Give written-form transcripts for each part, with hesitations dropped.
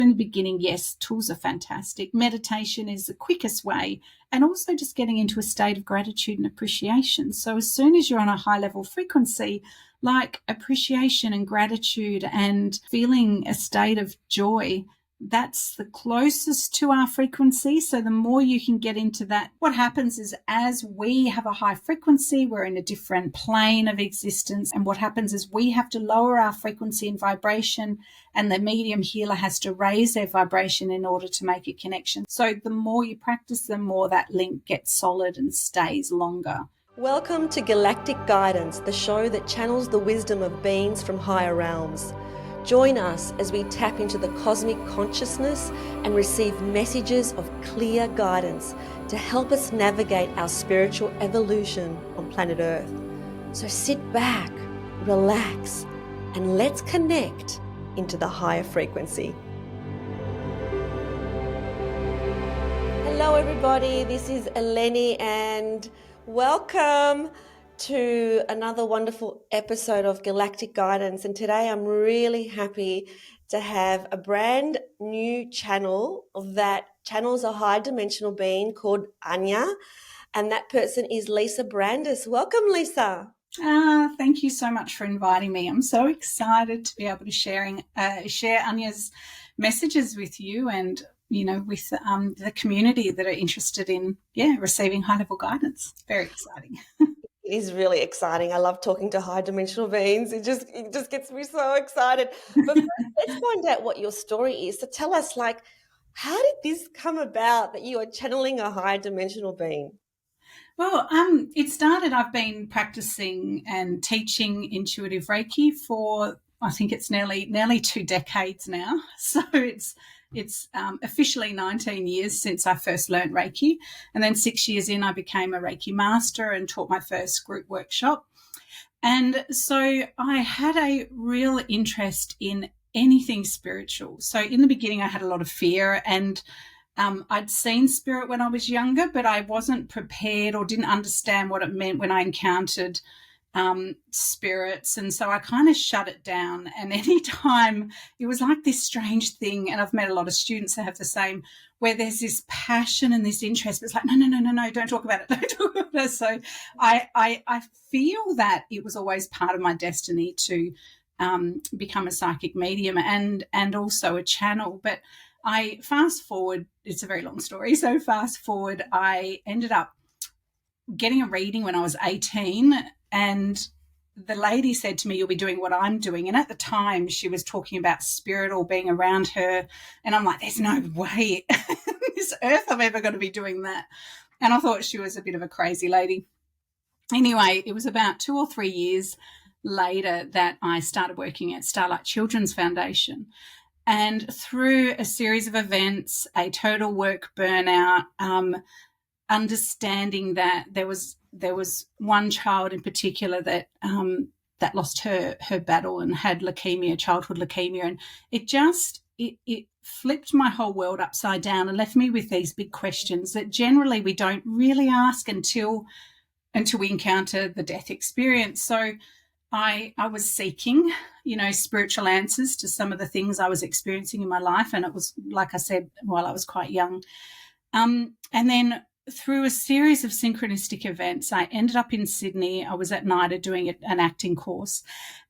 In the beginning, yes, tools are fantastic. Meditation is the quickest way, and also just getting into a state of gratitude and appreciation. So as soon as you're on a high level frequency, like appreciation and gratitude and feeling a state of joy, that's the closest to our frequency. So the more you can get into that, what happens is as we have a high frequency, we're in a different plane of existence. And what happens is we have to lower our frequency and vibration, and the medium healer has to raise their vibration in order to make a connection. So the more you practice, the more that link gets solid and stays longer. Welcome to Galactic Guidance, the show that channels the wisdom of beings from higher realms. Join us as we tap into the cosmic consciousness and receive messages of clear guidance to help us navigate our spiritual evolution on planet Earth. So sit back, relax, and let's connect into the higher frequency. Hello everybody, this is Eleni and welcome to another wonderful episode of Galactic Guidance. And today I'm really happy to have a brand new channel that channels a high dimensional being called Anya, and that person is Lisa Brandis. Welcome, Lisa. Thank you so much for inviting me. I'm so excited to be able to share Anya's messages with you and with the community that are interested in receiving high level guidance. Very exciting. It is really exciting. I love talking to high dimensional beings. It just gets me so excited. But first, let's find out what your story is. So tell us, how did this come about that you are channeling a high dimensional being? Well, it started, I've been practicing and teaching intuitive Reiki for, I think it's nearly 2 decades now. So it's officially 19 years since I first learned Reiki. And then 6 years in, I became a Reiki master and taught my first group workshop. And so I had a real interest in anything spiritual. So in the beginning, I had a lot of fear, and I'd seen spirit when I was younger, but I wasn't prepared or didn't understand what it meant when I encountered spirits, and so I kind of shut it down. And anytime it was like this strange thing, and I've met a lot of students that have the same, where there's this passion and this interest, but it's like no, don't talk about it. So I feel that it was always part of my destiny to become a psychic medium and also a channel. But I fast forward, it's a very long story, so fast forward, I ended up getting a reading when I was 18, and the lady said to me, "You'll be doing what I'm doing." And at the time she was talking about spirit all being around her, and I'm like, there's no way this earth I'm ever going to be doing that. And I thought she was a bit of a crazy lady. Anyway, it was about 2 or 3 years later that I started working at Starlight Children's Foundation. And through a series of events, a total work burnout, understanding that there was one child in particular that lost her battle and had leukemia, childhood leukemia, and it flipped my whole world upside down and left me with these big questions that generally we don't really ask until we encounter the death experience. So I was seeking, spiritual answers to some of the things I was experiencing in my life, and it was, like I said, while I was quite young. And then through a series of synchronistic events, I ended up in Sydney. I was at NIDA doing an acting course,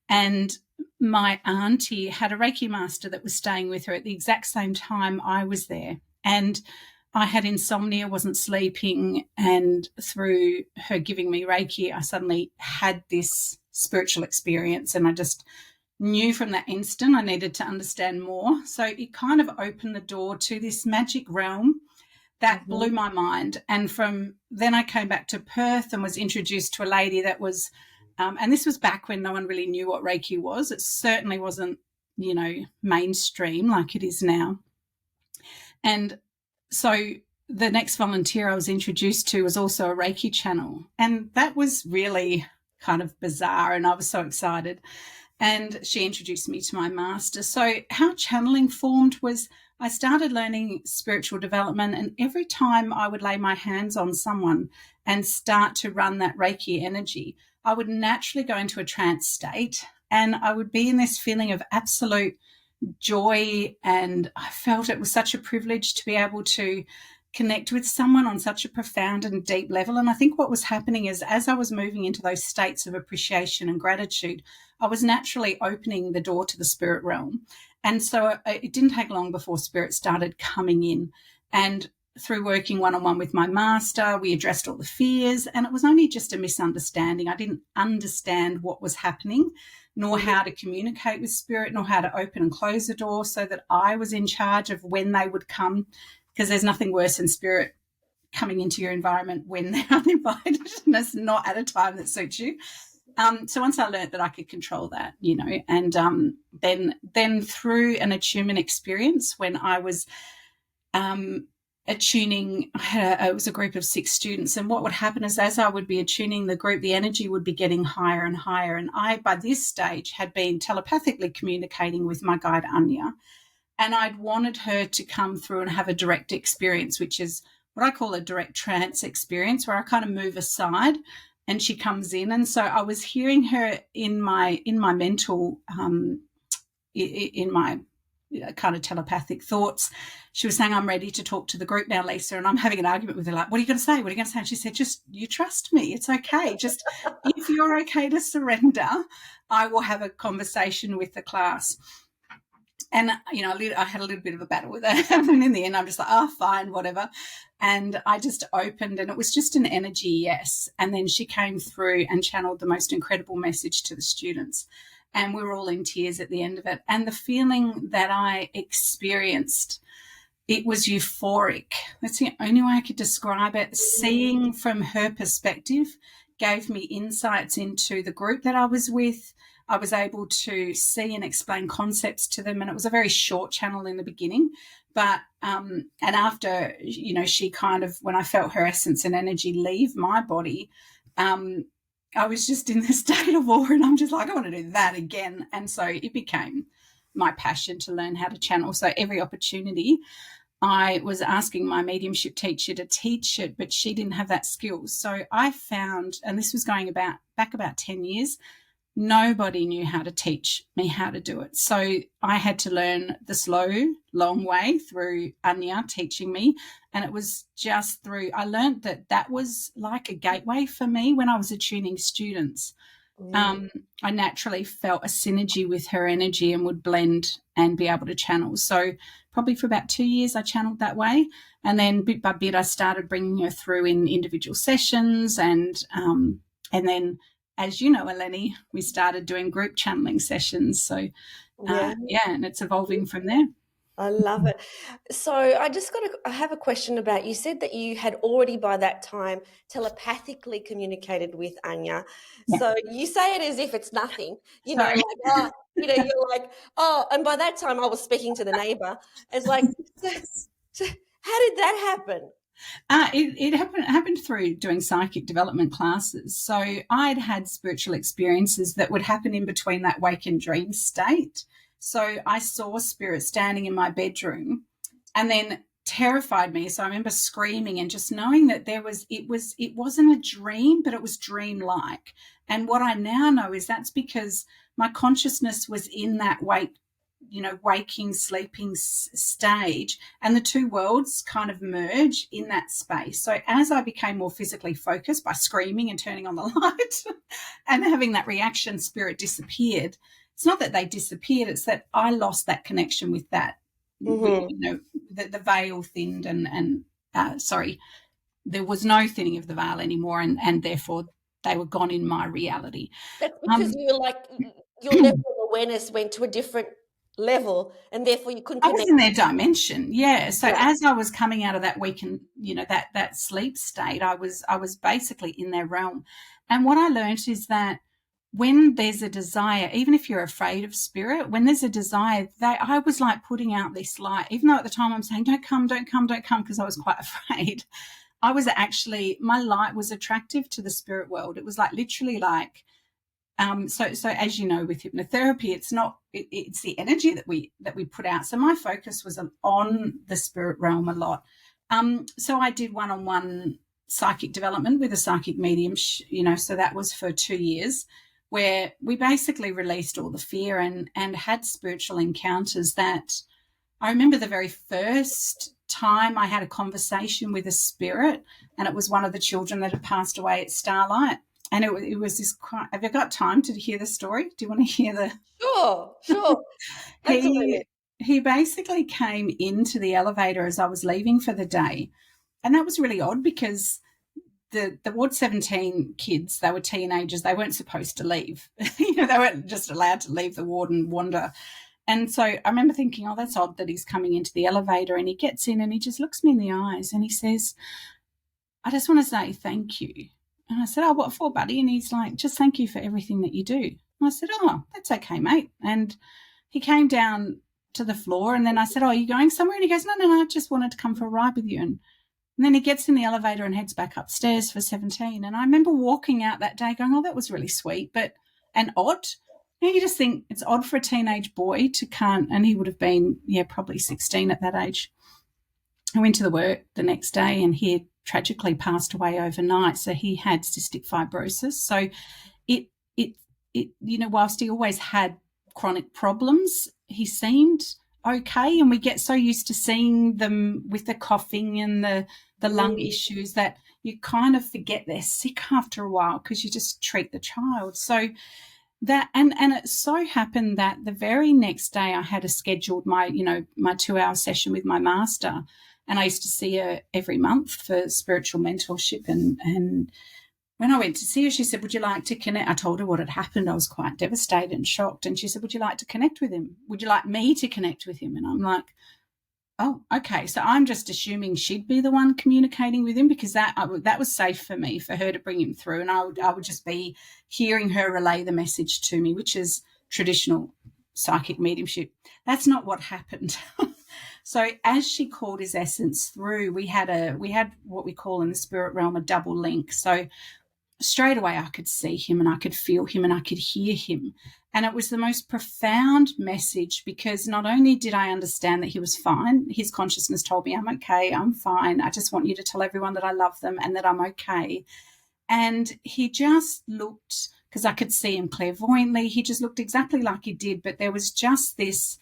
and my auntie had a Reiki master that was staying with her at the exact same time I was there. And I had insomnia, wasn't sleeping, and through her giving me Reiki, I suddenly had this spiritual experience, and I just knew from that instant I needed to understand more. So it kind of opened the door to this magic realm that blew my mind. And from then I came back to Perth and was introduced to a lady that was, and this was back when no one really knew what Reiki was. It certainly wasn't, mainstream like it is now. And so the next volunteer I was introduced to was also a Reiki channel. And that was really kind of bizarre, and I was so excited. And she introduced me to my master. So how channeling formed was I started learning spiritual development, and every time I would lay my hands on someone and start to run that Reiki energy, I would naturally go into a trance state, and I would be in this feeling of absolute joy, and I felt it was such a privilege to be able to connect with someone on such a profound and deep level. And I think what was happening is, as I was moving into those states of appreciation and gratitude, I was naturally opening the door to the spirit realm. And so it didn't take long before spirit started coming in. And through working one-on-one with my master, we addressed all the fears, and it was only just a misunderstanding. I didn't understand what was happening, nor how to communicate with spirit, nor how to open and close the door, so that I was in charge of when they would come, because there's nothing worse than spirit coming into your environment when they're uninvited, and it's not at a time that suits you. So once I learned that I could control that, and then through an attunement experience, when I was attuning, it was a group of 6 students, and what would happen is, as I would be attuning the group, the energy would be getting higher and higher, and I, by this stage, had been telepathically communicating with my guide Anya, and I'd wanted her to come through and have a direct experience, which is what I call a direct trance experience, where I kind of move aside and she comes in. And so I was hearing her in my mental, in my kind of telepathic thoughts. She was saying, "I'm ready to talk to the group now, Lisa." And I'm having an argument with her, like, "What are you going to say? What are you going to say?" And she said, "Just, you trust me. It's okay. Just, if you're okay to surrender, I will have a conversation with the class." And, I had a little bit of a battle with her. And in the end, I'm just like, "Oh, fine, whatever." And I just opened, and it was just an energy yes. And then she came through and channeled the most incredible message to the students. And we were all in tears at the end of it. And the feeling that I experienced, it was euphoric. That's the only way I could describe it. Seeing from her perspective gave me insights into the group that I was with. I was able to see and explain concepts to them, and it was a very short channel in the beginning. But and after, she kind of, when I felt her essence and energy leave my body, I was just in this state of awe, and I'm just like, I want to do that again. And so it became my passion to learn how to channel. So every opportunity, I was asking my mediumship teacher to teach it, but she didn't have that skill. So I found, and this was going back about 10 years, nobody knew how to teach me how to do it. So I had to learn the slow, long way through Anya teaching me. And it was just through, I learned that was like a gateway for me when I was attuning students. I naturally felt a synergy with her energy and would blend and be able to channel. So probably for about 2 years I channeled that way. And then bit by bit I started bringing her through in individual sessions. And then, as you know, Eleni, we started doing group channeling sessions. So, and it's evolving from there. I love it. So I have a question about, you said that you had already by that time telepathically communicated with Anya. Yeah. So you say it as if it's nothing, you're like, oh, and by that time I was speaking to the neighbor. It's like, so how did that happen? It happened through doing psychic development classes. So I'd had spiritual experiences that would happen in between that wake and dream state. So I saw spirit standing in my bedroom, and then terrified me. So I remember screaming and just knowing that it wasn't a dream, but it was dreamlike. And what I now know is that's because my consciousness was in that waking, sleeping stage, and the two worlds kind of merge in that space. So as I became more physically focused by screaming and turning on the light and having that reaction, spirit disappeared. It's not that they disappeared, it's that I lost that connection with that. The veil thinned, and there was no thinning of the veil anymore, and therefore they were gone in my reality. That's because you were like, your level of awareness went to a different level, and therefore you couldn't connect. I was in their dimension, yeah. So as I was coming out of that weekend, that sleep state, I was basically in their realm. And what I learned is that when there's a desire, even if you're afraid of spirit, when there's a desire, I was like putting out this light, even though at the time I'm saying, don't come, because I was quite afraid. I was actually, my light was attractive to the spirit world. It was like literally like, so as you know, with hypnotherapy, it's the energy that we put out. So my focus was on the spirit realm a lot. So I did one-on-one psychic development with a psychic medium, so that was for 2 years. where we basically released all the fear and had spiritual encounters that I remember the very first time I had a conversation with a spirit, and it was one of the children that had passed away at Starlight. And it was this. Have you got time to hear the story? Do you want to hear the? Sure. Absolutely. He basically came into the elevator as I was leaving for the day, and that was really odd because the Ward 17 kids, they were teenagers. They weren't supposed to leave. They weren't just allowed to leave the ward and wander. And so I remember thinking, oh, that's odd that he's coming into the elevator. And he gets in and he just looks me in the eyes and he says, I just want to say thank you. And I said, oh, what for, buddy? And he's like, just thank you for everything that you do. And I said, oh, that's okay, mate. And he came down to the floor and then I said, oh, are you going somewhere? And he goes, no, I just wanted to come for a ride with you. And then he gets in the elevator and heads back upstairs for 17. And I remember walking out that day going, oh, that was really sweet, and odd. You just think it's odd for a teenage boy to can't, and he would have been, probably 16 at that age. I went to the work the next day and he had tragically passed away overnight. So he had cystic fibrosis. So it whilst he always had chronic problems, he seemed okay. And we get so used to seeing them with the coughing and the lung issues that you kind of forget they're sick after a while because you just treat the child. So that, and it so happened that the very next day I had scheduled my 2-hour session with my master, and I used to see her every month for spiritual mentorship. And when I went to see her, she said, would you like to connect? I told her what had happened. I was quite devastated and shocked. And she said, would you like to connect with him? Would you like me to connect with him? And I'm like, oh, okay. So I'm just assuming she'd be the one communicating with him because that was safe for me, for her to bring him through. And I would just be hearing her relay the message to me, which is traditional psychic mediumship. That's not what happened. So as she called his essence through, we had what we call in the spirit realm a double link. So straight away I could see him and I could feel him and I could hear him. And it was the most profound message because not only did I understand that he was fine, his consciousness told me, I'm okay, I'm fine. I just want you to tell everyone that I love them and that I'm okay. And he just looked, because I could see him clairvoyantly, he just looked exactly like he did, but there was just this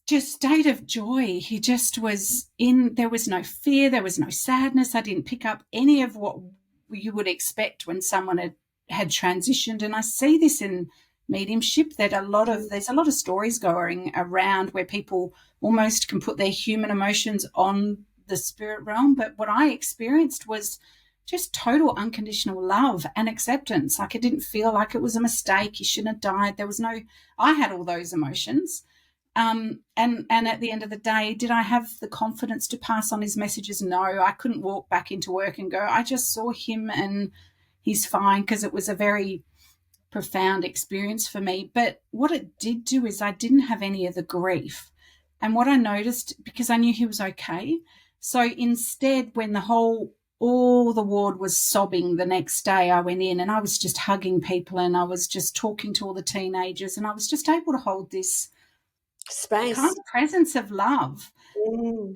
state of joy. He just was there was no fear, there was no sadness. I didn't pick up any of what you would expect when someone had transitioned. And I see this in mediumship that there's a lot of stories going around where people almost can put their human emotions on the spirit realm. But what I experienced was just total unconditional love and acceptance. Like, it didn't feel like it was a mistake. He shouldn't have died. I had all those emotions. And at the end of the day, did I have the confidence to pass on his messages? No, I couldn't walk back into work and go, I just saw him and he's fine, because it was a very profound experience for me. But what it did do is I didn't have any of the grief. And what I noticed, because I knew he was okay, so instead, when all the ward was sobbing the next day, I went in and I was just hugging people and I was just talking to all the teenagers, and I was just able to hold this space, kind of presence of love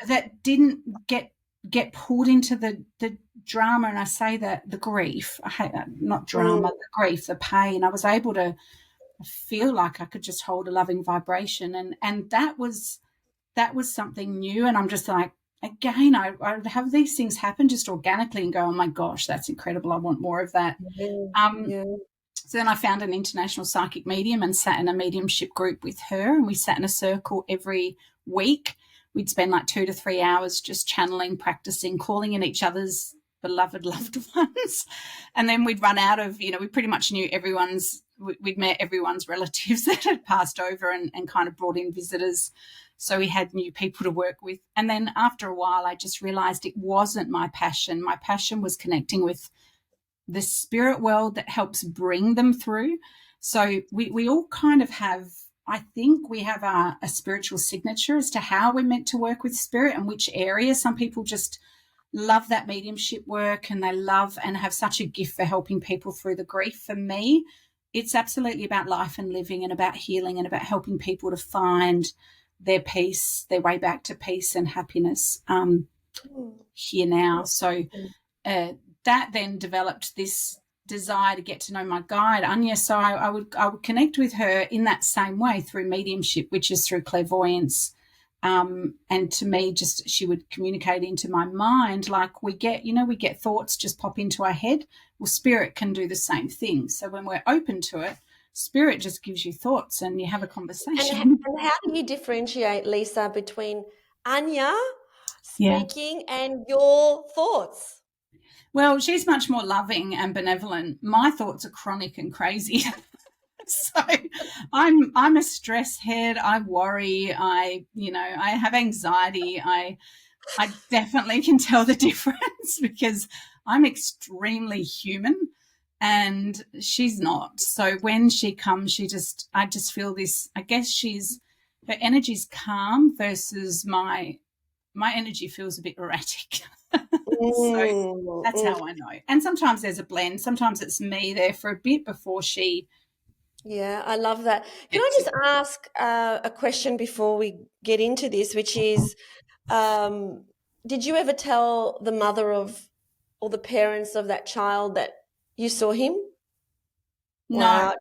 that didn't get pulled into the drama. And I say that the grief, I hate that, not drama, the grief, the pain. I was able to feel like I could just hold a loving vibration, and that was something new. And I'm just like, again, I have these things happen just organically and go, oh my gosh, that's incredible, I want more of that. So then I found an international psychic medium and sat in a mediumship group with her, and we sat in a circle every week. We'd spend like 2 to 3 hours just channeling, practicing, calling in each other's beloved loved ones. And then we'd run out of, we pretty much knew we'd met everyone's relatives that had passed over and kind of brought in visitors. So we had new people to work with. And then after a while, I just realized it wasn't my passion. My passion was connecting with the spirit world that helps bring them through. So we all kind of have, I think we have a spiritual signature as to how we're meant to work with spirit and which area. Some people just love that mediumship work and they love and have such a gift for helping people through the grief. For me, it's absolutely about life and living and about healing and about helping people to find their peace, their way back to peace and happiness here now. So that then developed this desire to get to know my guide, Anya. So I would connect with her in that same way through mediumship, which is through clairvoyance. And to me, just she would communicate into my mind, like we get thoughts just pop into our head. Well, spirit can do the same thing. So when we're open to it, spirit just gives you thoughts and you have a conversation. And how do you differentiate, Lisa, between Anya Yeah. speaking and your thoughts? Well, she's much more loving and benevolent. My thoughts are chronic and crazy. So I'm a stress head. I worry. I have anxiety. I definitely can tell the difference because I'm extremely human and she's not. So when she comes, I just feel this, I guess her energy's calm versus my energy feels a bit erratic. So that's how I know. And sometimes there's a blend. Sometimes it's me there for a bit before she. Yeah, I love that. Can I just ask a question before we get into this, which is, did you ever tell the mother of or the parents of that child that you saw him? No. Wow.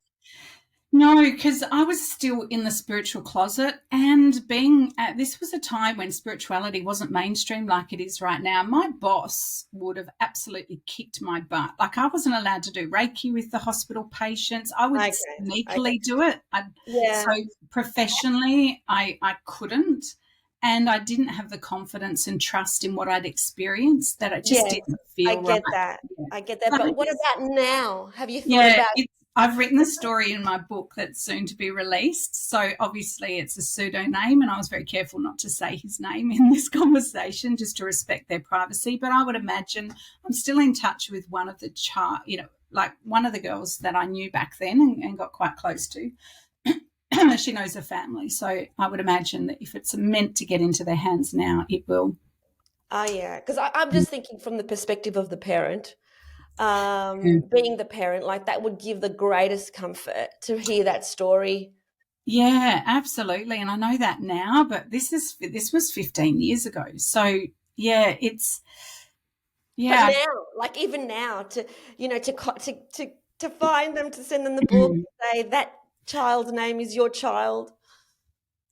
No, because I was still in the spiritual closet, and this was a time when spirituality wasn't mainstream like it is right now. My boss would have absolutely kicked my butt. Like I wasn't allowed to do Reiki with the hospital patients. I would sneakily do it. So professionally, I couldn't, and I didn't have the confidence and trust in what I'd experienced that it just didn't feel right. I get that. But what about now? Have you thought about I've written the story in my book that's soon to be released. So obviously it's a pseudonym and I was very careful not to say his name in this conversation just to respect their privacy. But I would imagine I'm still in touch with one of the like one of the girls that I knew back then and got quite close to. She knows her family. So I would imagine that if it's meant to get into their hands now, it will. Oh, yeah. Because I'm just thinking from the perspective of the parent. Being the parent, like that would give the greatest comfort to hear that story. Yeah, absolutely. And I know that now, but this was 15 years ago. So yeah, it's, yeah. But now, like even now to find them, to send them the book, to say that child's name is your child.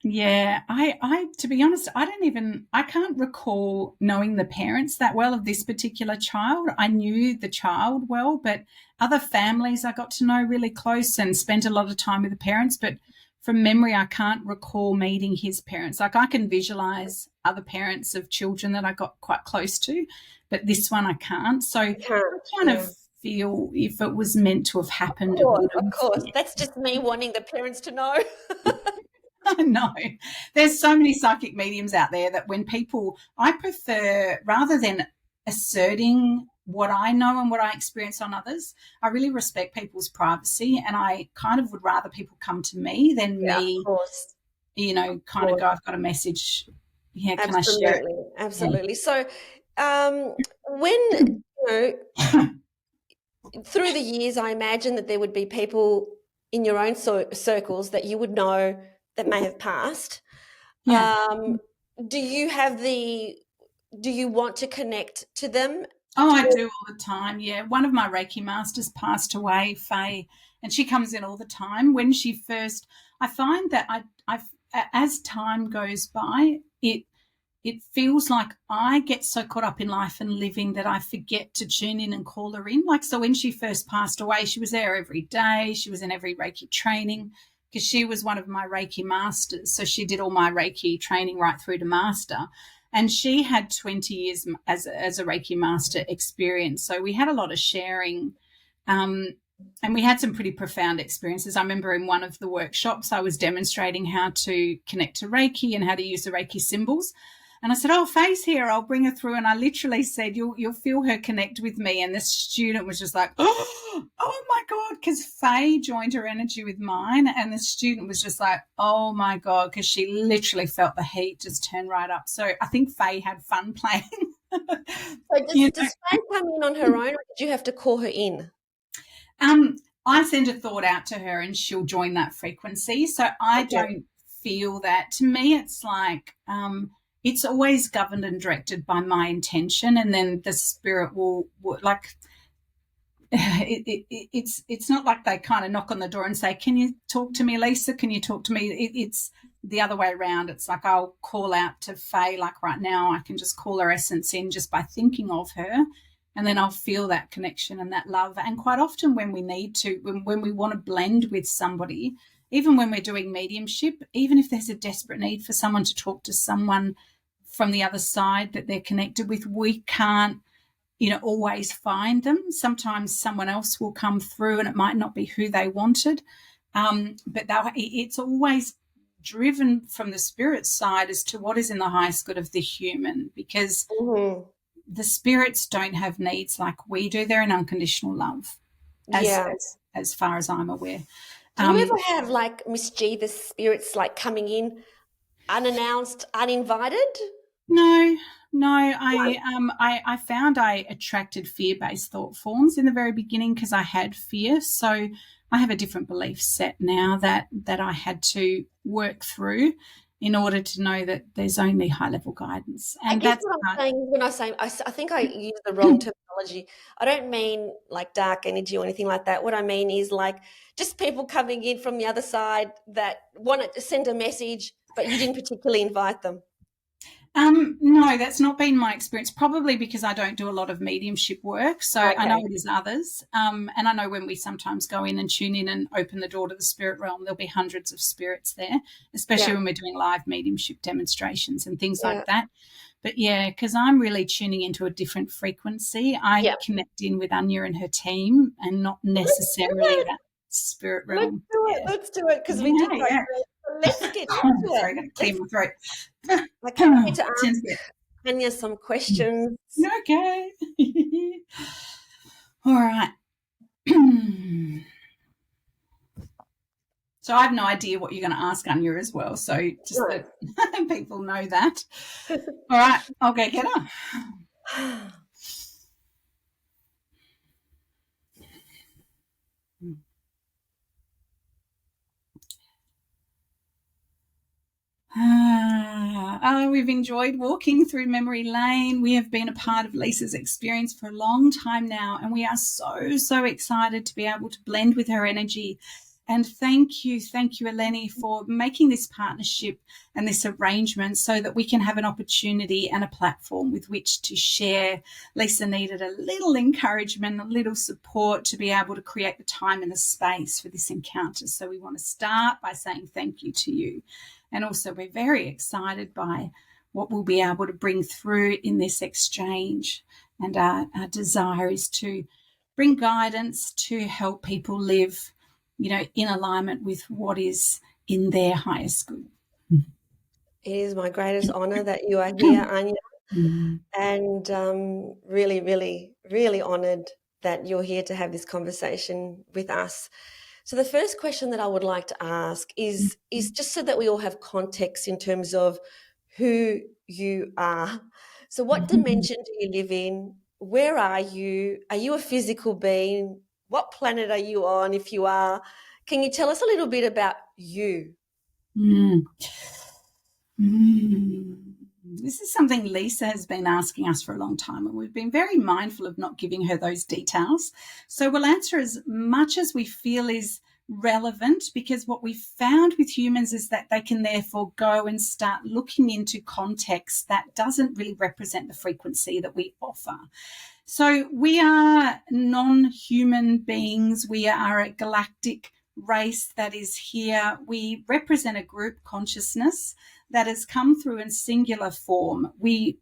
Yeah, I to be honest, I can't recall knowing the parents that well of this particular child. I knew the child well, but other families I got to know really close and spent a lot of time with the parents. But from memory, I can't recall meeting his parents. Like I can visualize other parents of children that I got quite close to, but this one I can't. So I kind of feel if it was meant to have happened, it would have. Of course. That's just me wanting the parents to know. I know. There's so many psychic mediums out there that I prefer, rather than asserting what I know and what I experience on others, I really respect people's privacy and I kind of would rather people come to me than me, of course. Kind of go, I've got a message. Yeah, can I share it? Absolutely. So when, through the years, I imagine that there would be people in your own circles that you would know that may have passed. Yeah. Do you want to connect to them? Oh, I do all the time. Yeah. One of my Reiki masters passed away, Faye, and she comes in all the time. When I find that as time goes by, it feels like I get so caught up in life and living that I forget to tune in and call her in. Like, so when she first passed away, she was there every day. She was in every Reiki training because she was one of my Reiki masters. So she did all my Reiki training right through to master. And she had 20 years as a Reiki master experience. So we had a lot of sharing. And we had some pretty profound experiences. I remember in one of the workshops, I was demonstrating how to connect to Reiki and how to use the Reiki symbols. And I said, oh, Faye's here, I'll bring her through. And I literally said, you'll feel her connect with me. And the student was just like, oh my God, because Faye joined her energy with mine. And the student was just like, oh my God, because she literally felt the heat just turn right up. So I think Faye had fun playing. So does Faye come in on her own, or did you have to call her in? I send a thought out to her and she'll join that frequency. So I don't feel that. To me, it's like it's always governed and directed by my intention, and then the spirit will like it's not like they kind of knock on the door and say, "Can you talk to me, Lisa? Can you talk to me?" It's the other way around. It's like I'll call out to Faye, like right now, I can just call her essence in just by thinking of her, and then I'll feel that connection and that love. And quite often when we need to, when we want to blend with somebody, even when we're doing mediumship, even if there's a desperate need for someone to talk to someone from the other side that they're connected with, we can't, always find them. Sometimes someone else will come through and it might not be who they wanted. But it's always driven from the spirit side as to what is in the highest good of the human, because the spirits don't have needs like we do. They're in unconditional love, as far as I'm aware. Do you ever have like mischievous spirits like coming in unannounced, uninvited? No. I found I attracted fear-based thought forms in the very beginning because I had fear. So I have a different belief set now that I had to work through in order to know that there's only high-level guidance. And I guess what I'm saying when I think I use the wrong terminology. I don't mean like dark energy or anything like that. What I mean is like just people coming in from the other side that wanted to send a message, but you didn't particularly invite them. No, that's not been my experience, probably because I don't do a lot of mediumship work. So okay. I know it is others. And I know when we sometimes go in and tune in and open the door to the spirit realm, there'll be hundreds of spirits there, especially when we're doing live mediumship demonstrations and things like that. But because I'm really tuning into a different frequency. I connect in with Anya and her team and not necessarily that spirit realm. Let's do it because we did let's get into it. Sorry, I'm going to clear my throat. I can't wait to ask Anya some questions. Okay. All right. So I have no idea what you're going to ask Anya as well. So just that people know that. All right, I'll go get her. We've enjoyed walking through memory lane. We have been a part of Lisa's experience for a long time now, and we are so excited to be able to blend with her energy. And thank you, Eleni, for making this partnership and this arrangement so that we can have an opportunity and a platform with which to share. Lisa needed a little encouragement, a little support to be able to create the time and the space for this encounter. So we want to start by saying thank you to you. And also we're very excited by what we'll be able to bring through in this exchange. And our desire is to bring guidance to help people live, in alignment with what is in their highest good. It is my greatest honour that you are here, Anya. And really, really, really honoured that you're here to have this conversation with us. So the first question that I would like to ask is just so that we all have context in terms of who you are. So what dimension do you live in? Where are you? Are you a physical being? What planet are you on, if you are? Can you tell us a little bit about you? This is something Lisa has been asking us for a long time, and we've been very mindful of not giving her those details. So we'll answer as much as we feel is relevant, because what we've found with humans is that they can therefore go and start looking into context that doesn't really represent the frequency that we offer. So we are non-human beings. We are a galactic race that is here. We represent a group consciousness that has come through in singular form. We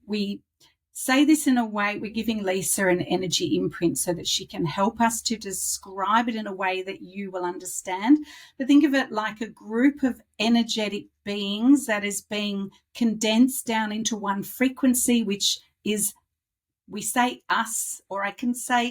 say this in a way, we're giving Lisa an energy imprint so that she can help us to describe it in a way that you will understand. But think of it like a group of energetic beings that is being condensed down into one frequency, which is, we say us, or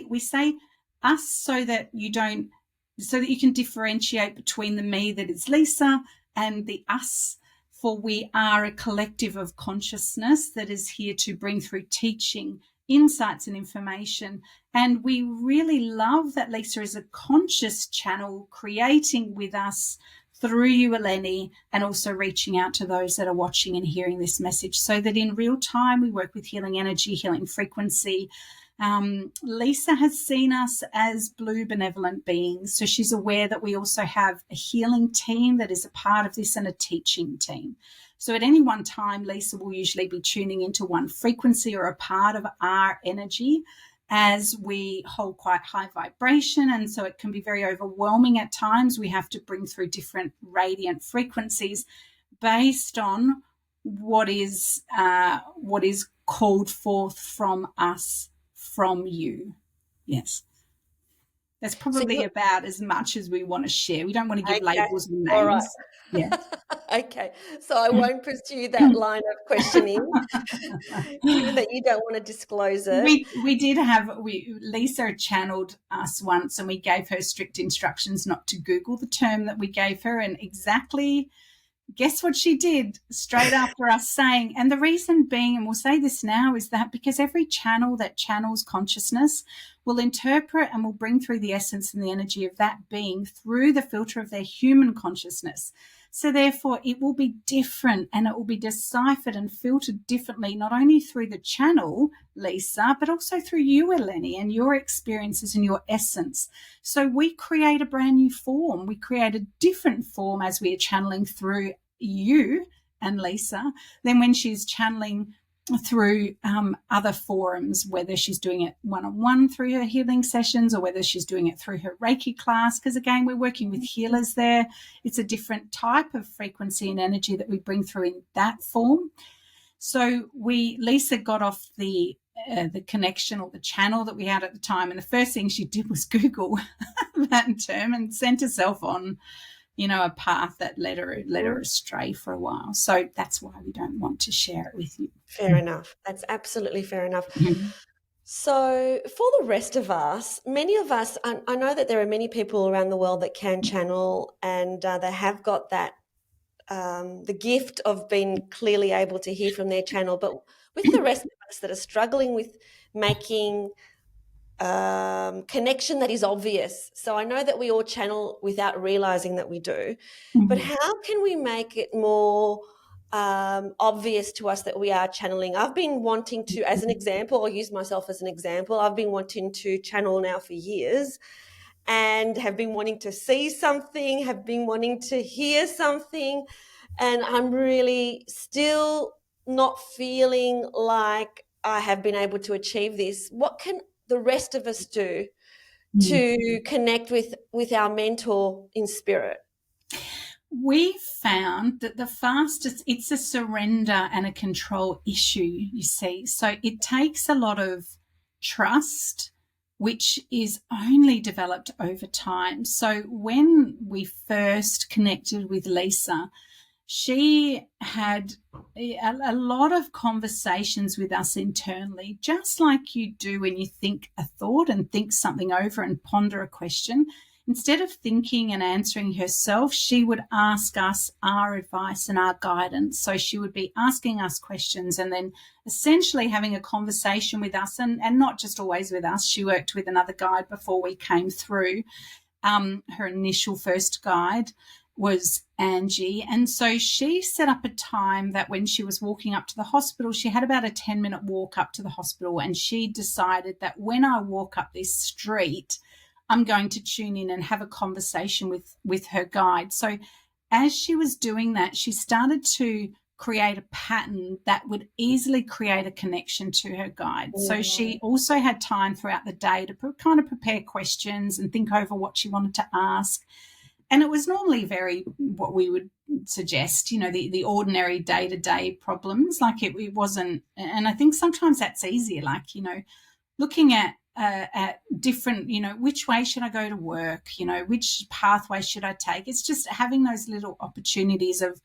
we say us so that you can differentiate between the me that is Lisa and the us, for we are a collective of consciousness that is here to bring through teaching, insights and information. And we really love that Lisa is a conscious channel creating with us through you, Eleni, and also reaching out to those that are watching and hearing this message, so that in real time we work with healing energy, healing frequency, Lisa has seen us as blue benevolent beings, so she's aware that we also have a healing team that is a part of this and a teaching team. So at any one time, Lisa will usually be tuning into one frequency or a part of our energy as we hold quite high vibration, and so it can be very overwhelming at times. We have to bring through different radiant frequencies based on what is called forth from us, from you. Yes. That's probably about as much as we want to share. We don't want to give labels and names. All right. Yeah. Okay. So I won't pursue that line of questioning, given that you don't want to disclose it. We did have Lisa channeled us once, and we gave her strict instructions not to Google the term that we gave her, and exactly guess what she did straight after us saying, and the reason being, and we'll say this now, is that because every channel that channels consciousness will interpret and will bring through the essence and the energy of that being through the filter of their human consciousness. So therefore it will be different, and it will be deciphered and filtered differently, not only through the channel, Lisa, but also through you, Eleni, and your experiences and your essence. So we create a brand new form. We create a different form as we are channeling through you and Lisa than when she's channeling through other forums, whether she's doing it one-on-one through her healing sessions or whether she's doing it through her Reiki class, because again, we're working with healers there. It's a different type of frequency and energy that we bring through in that form. So Lisa got off the connection or the channel that we had at the time, and the first thing she did was Google that term and sent herself on a path that led her astray for a while. So that's why we don't want to share it with you. Fair enough. That's absolutely fair enough. Mm-hmm. So for the rest of us, many of us, I know that there are many people around the world that can channel, and they have got that, the gift of being clearly able to hear from their channel. But with the rest of us that are struggling with making connection that is obvious. So I know that we all channel without realizing that we do, but how can we make it more obvious to us that we are channeling? I've been wanting to, as an example, I'll use myself as an example. I've been wanting to channel now for years, and have been wanting to see something, have been wanting to hear something, and I'm really still not feeling like I have been able to achieve this. What can the rest of us do to connect with our mentor in spirit? We found that the fastest, it's a surrender and a control issue, you see. So it takes a lot of trust, which is only developed over time. So when we first connected with Lisa, she had a lot of conversations with us internally, just like you do when you think a thought and think something over and ponder a question. Instead of thinking and answering herself, she would ask us our advice and our guidance. So she would be asking us questions and then essentially having a conversation with us, and not just always with us. She worked with another guide before we came through. Her initial first guide was Angie. And so she set up a time that when she was walking up to the hospital, she had about a 10-minute walk up to the hospital, and she decided that when I walk up this street, I'm going to tune in and have a conversation with her guide. So as she was doing that, she started to create a pattern that would easily create a connection to her guide. So she also had time throughout the day to kind of prepare questions and think over what she wanted to ask. And it was normally very, what we would suggest, the ordinary day-to-day problems. Like it wasn't, and I think sometimes that's easier, like, looking at different, which way should I go to work? Which pathway should I take? It's just having those little opportunities of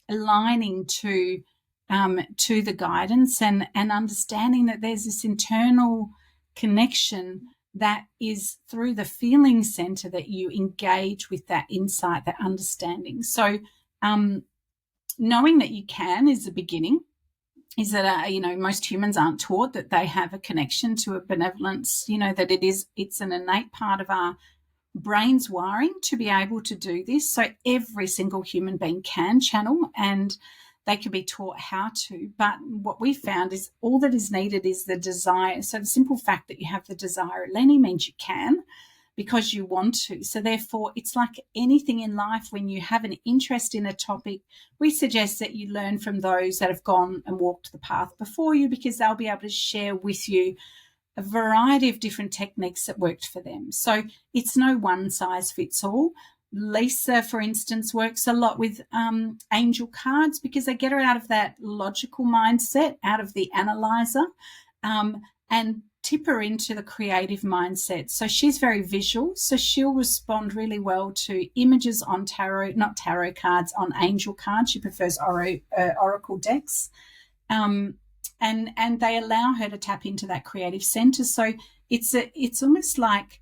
aligning to the guidance and understanding that there's this internal connection that is through the feeling center that you engage with that insight, that understanding. So knowing that you can is the beginning. Is that, most humans aren't taught that they have a connection to a benevolence, that it's an innate part of our brain's wiring to be able to do this. So every single human being can channel, and they can be taught how to. But what we found is all that is needed is the desire. So the simple fact that you have the desire, Eleni, means you can, because you want to. So therefore, it's like anything in life. When you have an interest in a topic, we suggest that you learn from those that have gone and walked the path before you, because they'll be able to share with you a variety of different techniques that worked for them. So it's no one size fits all. Lisa, for instance, works a lot with angel cards, because they get her out of that logical mindset, out of the analyzer, and tip her into the creative mindset. So she's very visual, so she'll respond really well to images on not tarot cards, on angel cards. She prefers oracle decks. And they allow her to tap into that creative center. So it's almost like,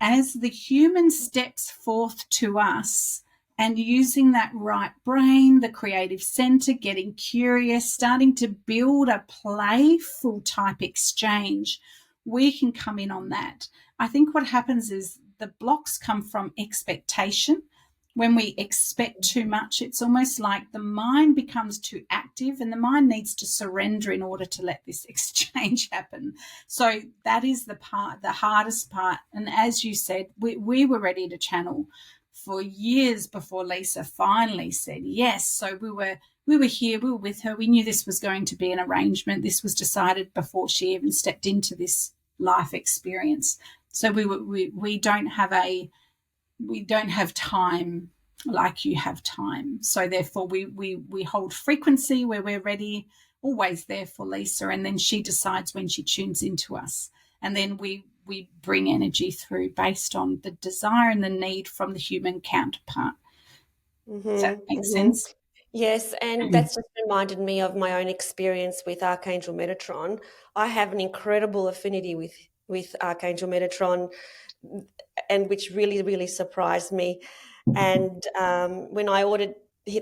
as the human steps forth to us and using that right brain, the creative center, getting curious, starting to build a playful type exchange, we can come in on that. I think what happens is the blocks come from expectation. When we expect too much, it's almost like the mind becomes too active, and the mind needs to surrender in order to let this exchange happen. So that is the hardest part. And as you said, we were ready to channel for years before Lisa finally said yes. So we were here, we were with her. We knew this was going to be an arrangement. This was decided before she even stepped into this life experience. So we don't have time like you have time. So therefore we hold frequency where we're ready, always there for Lisa, and then she decides when she tunes into us. And then we bring energy through based on the desire and the need from the human counterpart. Does that make sense? Yes, and that's just reminded me of my own experience with Archangel Metatron. I have an incredible affinity with Archangel Metatron, and which really, really surprised me. And when I ordered,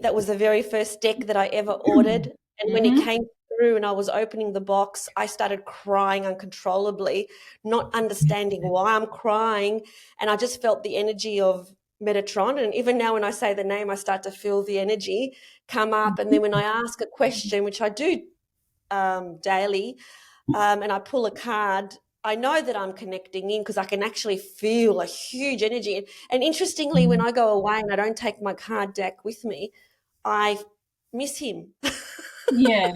that was the very first deck that I ever ordered. And when it came through and I was opening the box, I started crying uncontrollably, not understanding why I'm crying. And I just felt the energy of Metatron. And even now when I say the name, I start to feel the energy come up. And then when I ask a question, which I do daily, and I pull a card, I know that I'm connecting in, because I can actually feel a huge energy. And interestingly, when I go away and I don't take my card deck with me, I miss him. Yeah.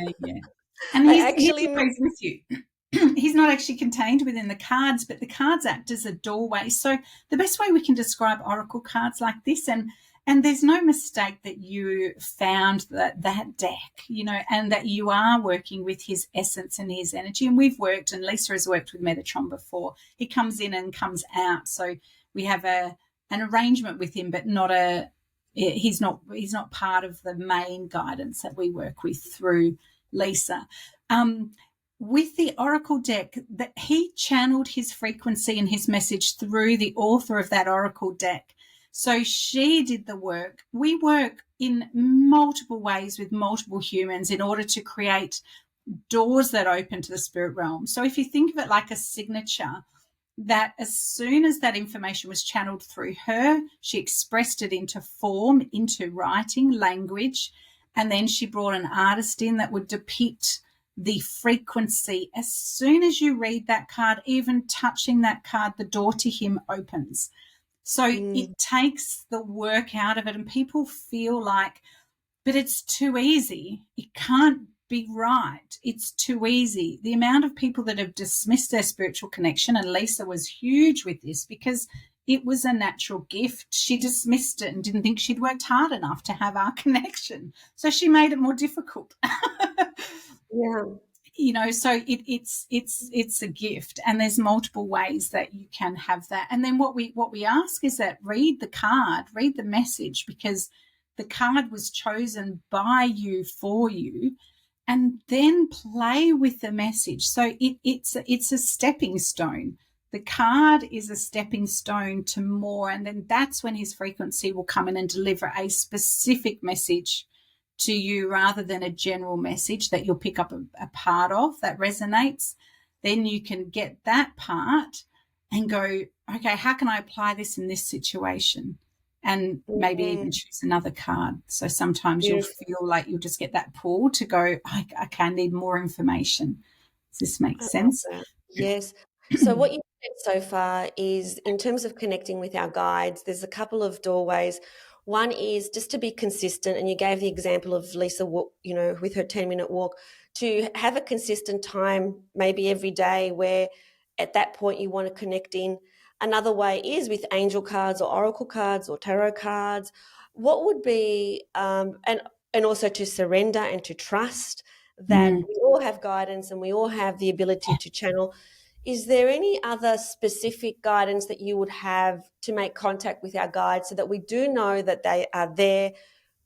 And I he's actually always with you. He's not actually contained within the cards, but the cards act as a doorway. So the best way we can describe oracle cards like this, and there's no mistake that you found that deck, and that you are working with his essence and his energy. And we've worked, and Lisa has worked with Metatron before. He comes in and comes out. So we have an arrangement with him, but he's not part of the main guidance that we work with through Lisa. With the oracle deck, that he channeled his frequency and his message through the author of that oracle deck. So she did the work. We work in multiple ways with multiple humans in order to create doors that open to the spirit realm. So if you think of it like a signature, that as soon as that information was channeled through her, she expressed it into form, into writing, language, and then she brought an artist in that would depict the frequency. As soon as you read that card, even touching that card, the door to him opens. So it takes the work out of it, and people feel like, but it's too easy. It can't be right. It's too easy. The amount of people that have dismissed their spiritual connection, and Lisa was huge with this because it was a natural gift. She dismissed it and didn't think she'd worked hard enough to have our connection. So she made it more difficult. Yeah. So it's a gift, and there's multiple ways that you can have that. And then what we ask is that read the card, read the message, because the card was chosen by you for you, and then play with the message. So it's a stepping stone. The card is a stepping stone to more, and then that's when his frequency will come in and deliver a specific message to you, rather than a general message that you'll pick up a part of that resonates. Then you can get that part and go, okay, how can I apply this in this situation? and maybe even choose another card. So sometimes you'll feel like you'll just get that pull to go, I need more information. Does this make sense? Yes. So what you've said so far is, in terms of connecting with our guides, there's a couple of doorways. One is just to be consistent, and you gave the example of Lisa, with her 10-minute walk, to have a consistent time, maybe every day, where at that point you want to connect in. Another way is with angel cards or oracle cards or tarot cards. What would be, and also to surrender and to trust that we all have guidance and we all have the ability to channel. Is there any other specific guidance that you would have to make contact with our guides, so that we do know that they are there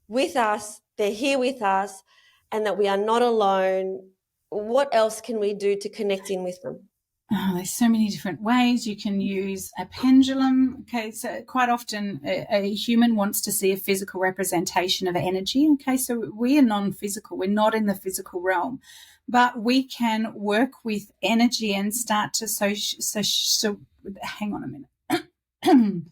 with us, they're here with us, and that we are not alone? What else can we do to connect in with them? Oh, there's so many different ways. You can use a pendulum. Okay, so quite often a human wants to see a physical representation of energy. Okay, so we are non-physical. We're not in the physical realm, but we can work with energy and start to so hang on a minute.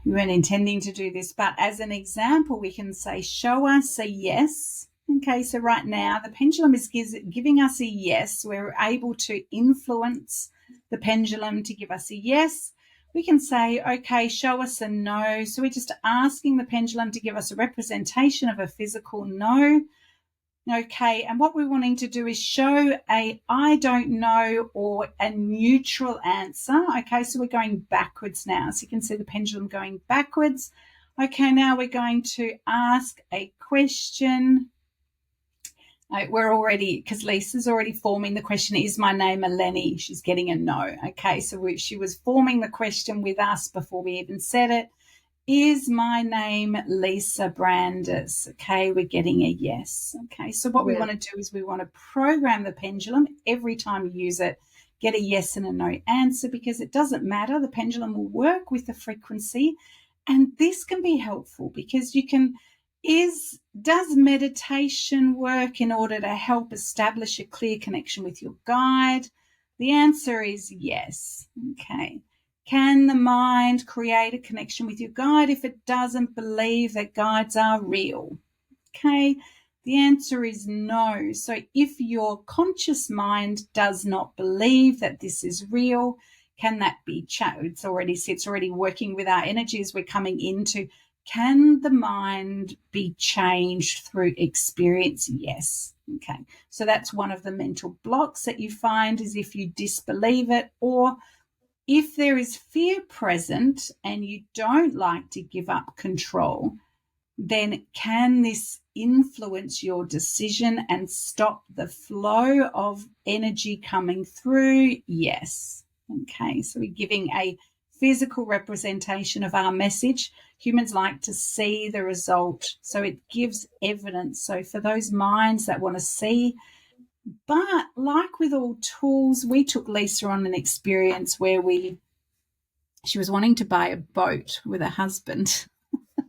We weren't intending to do this, but as an example, we can say, show us a yes. Okay, so right now the pendulum is giving us a yes. We're able to influence the pendulum to give us a yes. We can say, okay, show us a no. So we're just asking the pendulum to give us a representation of a physical no. Okay, and what we're wanting to do is show a I don't know or a neutral answer. Okay, so we're going backwards now. So you can see the pendulum going backwards. Okay, now we're going to ask a question. We're already, because Lisa's already forming the question, is my name Eleni? She's getting a no. Okay, so she was forming the question with us before we even said it. Is my name Lisa Brandis? Okay, we're getting a yes. Okay, so what we want to do is we want to program the pendulum every time you use it, get a yes and a no answer, because it doesn't matter. The pendulum will work with the frequency, and this can be helpful because you can. Does meditation work in order to help establish a clear connection with your guide? The answer is yes. Okay. Can the mind create a connection with your guide if it doesn't believe that guides are real? Okay. The answer is no. So if your conscious mind does not believe that this is real, can that be it's already working with our energies we're coming into. Can the mind be changed through experience? Yes. Okay. So that's one of the mental blocks that you find, is if you disbelieve it, or if there is fear present and you don't like to give up control, then can this influence your decision and stop the flow of energy coming through? Yes. Okay. So we're giving a physical representation of our message. Humans like to see the result, so it gives evidence. So for those minds that want to see, but like with all tools, we took Lisa on an experience where she was wanting to buy a boat with her husband.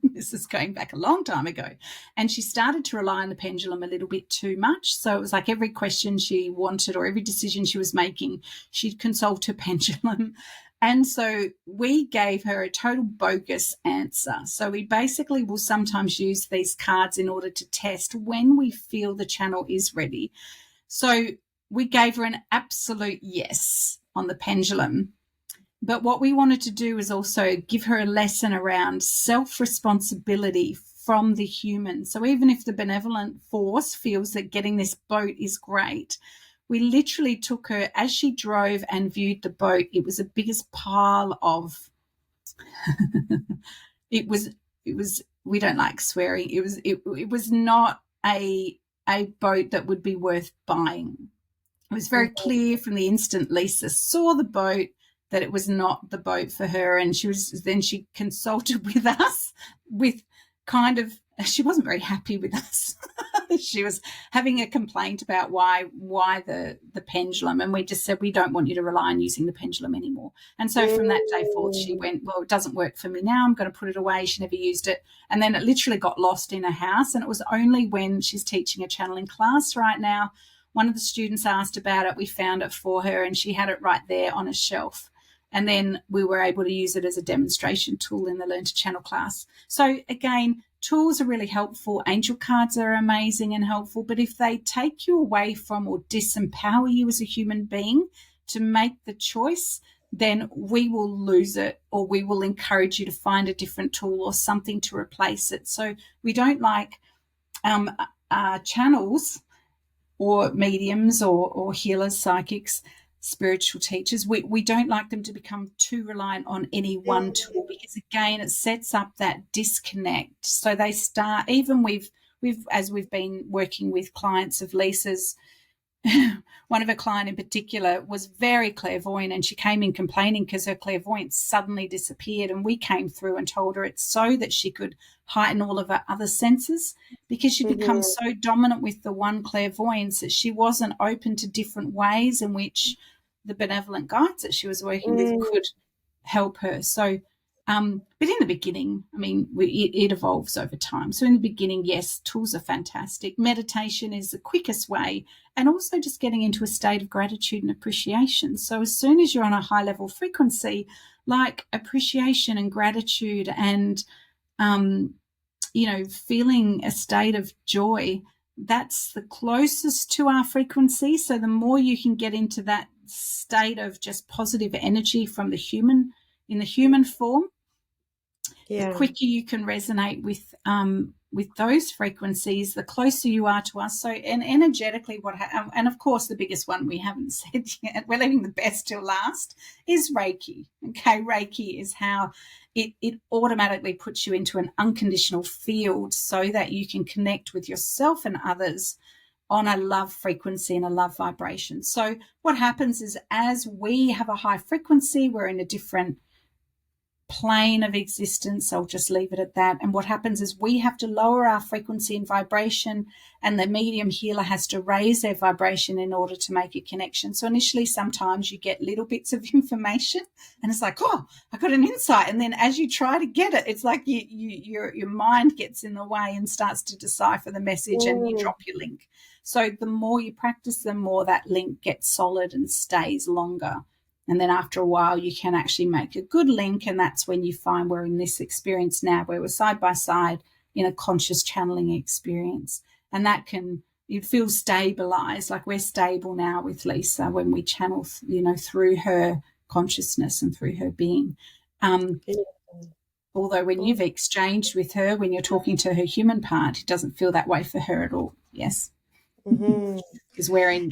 This is going back a long time ago. And she started to rely on the pendulum a little bit too much. So it was like every question she wanted or every decision she was making, she'd consult her pendulum. And so we gave her a total bogus answer. So we basically will sometimes use these cards in order to test when we feel the channel is ready. So we gave her an absolute yes on the pendulum. But what we wanted to do is also give her a lesson around self-responsibility from the human. So even if the benevolent force feels that getting this boat is great, we literally took her as she drove and viewed the boat. It was the biggest pile of it was we don't like swearing. It was not a boat that would be worth buying. It was very clear from the instant Lisa saw the boat that it was not the boat for her. And she consulted with us with she wasn't very happy with us. She was having a complaint about why the pendulum, and we just said, we don't want you to rely on using the pendulum anymore. And so from that day forth, she went, well, it doesn't work for me now, I'm going to put it away. She never used it. And then it literally got lost in her house. And it was only when she's teaching a channeling class right now, one of the students asked about it, we found it for her, and she had it right there on a shelf. And then we were able to use it as a demonstration tool in the Learn to Channel class. So again, tools are really helpful. Angel cards are amazing and helpful. But if they take you away from or disempower you as a human being to make the choice, then we will lose it, or we will encourage you to find a different tool or something to replace it. So we don't like channels or mediums or healers, psychics, spiritual teachers. We don't like them to become too reliant on any one tool, because again, it sets up that disconnect. So they start, even as we've been working with clients of Lisa's, one of her client in particular was very clairvoyant, and she came in complaining because her clairvoyance suddenly disappeared, and we came through and told her it's so that she could heighten all of her other senses, because she become so dominant with the one clairvoyance that she wasn't open to different ways in which the benevolent guides that she was working with could help her. So but in the beginning, I mean, it evolves over time. So in the beginning, yes, tools are fantastic. Meditation is the quickest way, and also just getting into a state of gratitude and appreciation. So as soon as you're on a high level frequency, like appreciation and gratitude and, feeling a state of joy, that's the closest to our frequency. So the more you can get into that state of just positive energy from in the human form, the quicker you can resonate with those frequencies, the closer you are to us. So, and energetically, and of course, the biggest one we haven't said yet, we're leaving the best till last, is Reiki. Okay, Reiki is how it automatically puts you into an unconditional field so that you can connect with yourself and others on a love frequency and a love vibration. So what happens is, as we have a high frequency, we're in a different plane of existence. I'll just leave it at that. And what happens is we have to lower our frequency and vibration, and the medium healer has to raise their vibration in order to make a connection. So initially, sometimes you get little bits of information and it's like, oh, I got an insight. And then as you try to get it, it's like your mind gets in the way and starts to decipher the message, and you drop your link. So the more you practice, the more that link gets solid and stays longer. And then after a while, you can actually make a good link. And that's when you find we're in this experience now where we're side by side in a conscious channeling experience. And it feels stabilized, like we're stable now with Lisa when we channel, through her consciousness and through her being. Although when you've exchanged with her, when you're talking to her human part, it doesn't feel that way for her at all. Yes. Because we're in